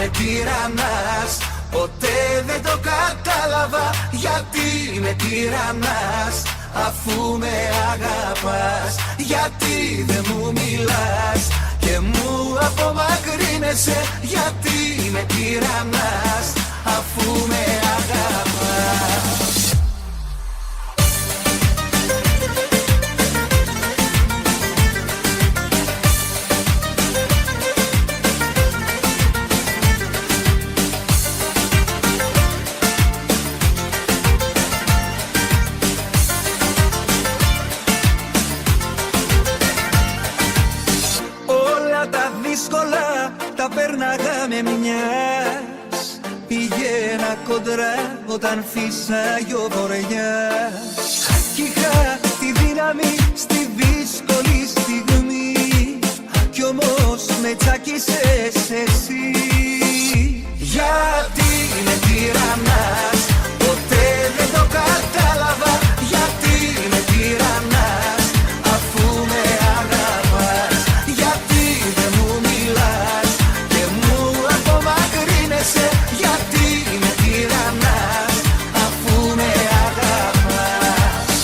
με τυραννάς. Ποτέ δεν το κατάλαβα γιατί με τυραννάς. Αφού με αγαπάς, γιατί δεν μου μιλάς και μου απομακρύνεσαι, γιατί με τυραννάς. Αφού με αγαπάς. Τα πέρναγα με μιας. Πηγαίνα κοντρά όταν φύσαγε ο βοριάς. Κι είχα τη δύναμη στη δύσκολη στιγμή. Κι όμως με τσάκισες εσύ. Γιατί με τυραννάς, ποτέ δεν το κατάλαβα. Γιατί με τυραννάς, αφού με αγαπάς. Γιατί δεν μου μιλάς και μου απομακρύνεσαι, γιατί με τυραννάς, αφού με αγαπάς.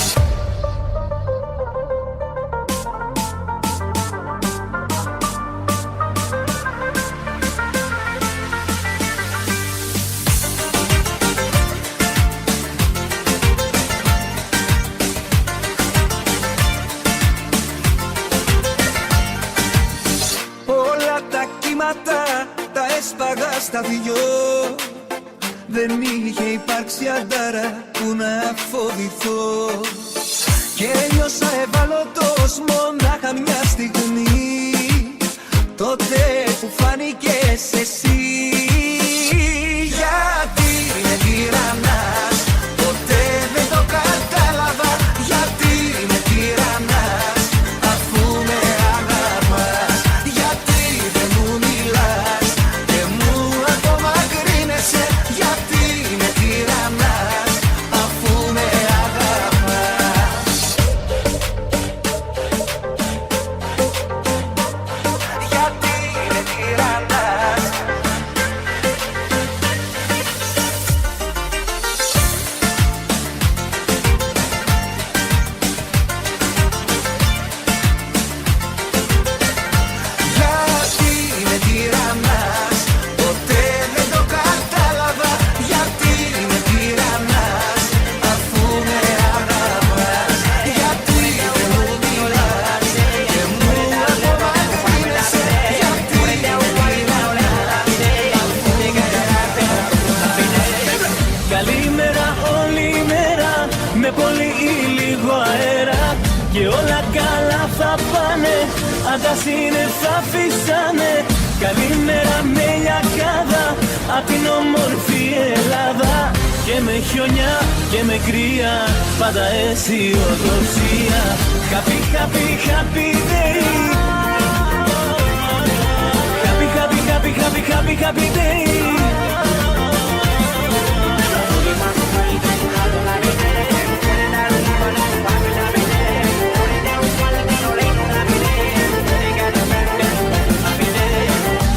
Τα έσπαγα στα δυο. Δεν είχε υπάρξει αντάρα που να φοβηθώ. Και νιώσα ευάλωτος μονάχα μια στιγμή. Τότε που φάνηκες εσύ. Γιατί με τυραννάς, ποτέ δεν το κατάλαβα. Γιατί με τυραννάς, αφού με αγαπάς. Γιατί δεν μου μιλάς και μου απομακρύνεσαι, γιατί με τυραννάς, αφού με αγαπάς. Γιατί με τυραννάς. Γιατί με τυραννάς, ποτέ δεν το κατάλαβα. Γιατί με τυραννάς, αφού με αγαπάς. Γιατί δεν μου μιλάς και μου απομακρύνεσαι, γιατί με τυραννάς, αφού με αγαπάς. Καλημέρα όλη μέρα, με πολύ ή λίγο αέρα. Και όλα καλά θα πάνε, αν τα σύννεφα φύσανε. Καλημέρα με λιακάδα, απ' την όμορφη Ελλάδα. Και με χιονιά και με κρύα, πάντα αισιοδοξία. Happy, happy, happy day. Happy, happy, happy, happy, happy, happy day.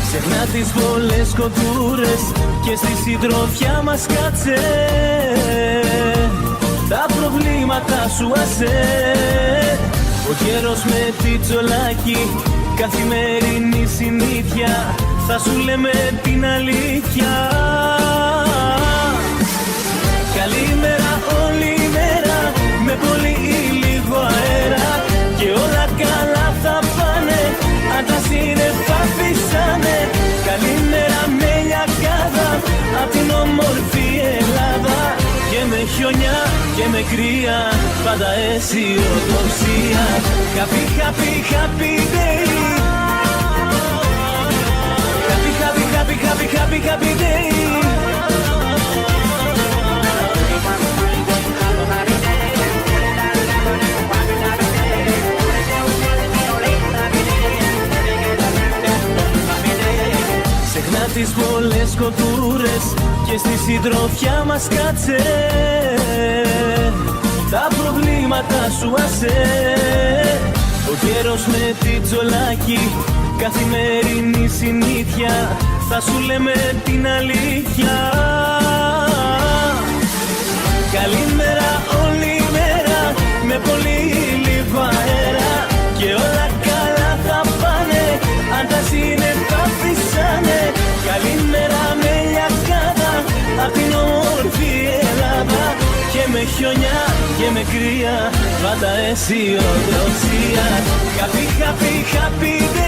Ξεχνά τις πολλές κοντούρες και στη συντροφιά μας κάτσε. Τα προβλήματα σου άσε. Ο καιρός με τιτσολάκι, καθημερινή συνήθεια, θα σου λέμε την αλήθεια. Καλημέρα όλη μέρα, με πολύ ή λίγο αέρα. Και όλα καλά θα πάνε, αν τα σύννεφα φύσανε. Καλημέρα με λιακάδα, απ' την όμορφη Ελλάδα. Και με χιονιά και με κρύα, πάντα αισιοδοξία. Happy, happy, happy day. Happy, happy, happy, happy, happy, happy day. Ξεχνά τις πολλές κοντούρες και στη συντροφιά μας κάτσε. Τα προβλήματα σου άσε. Ο καιρός με την τζολάκι, καθημερινή συνήθεια, θα σου λέμε την αλήθεια. Καλημέρα όλη μέρα, με πολύ λίγο αέρα, και όλα καλά θα πάνε, αν τα σύννεφα φυσάνε. Καλημέρα με λιακάδα, απ' την όμορφη Ελλάδα, και με χιονιά και με κρύα, πάντα αισιοδοξία. Happy, happy, happy day.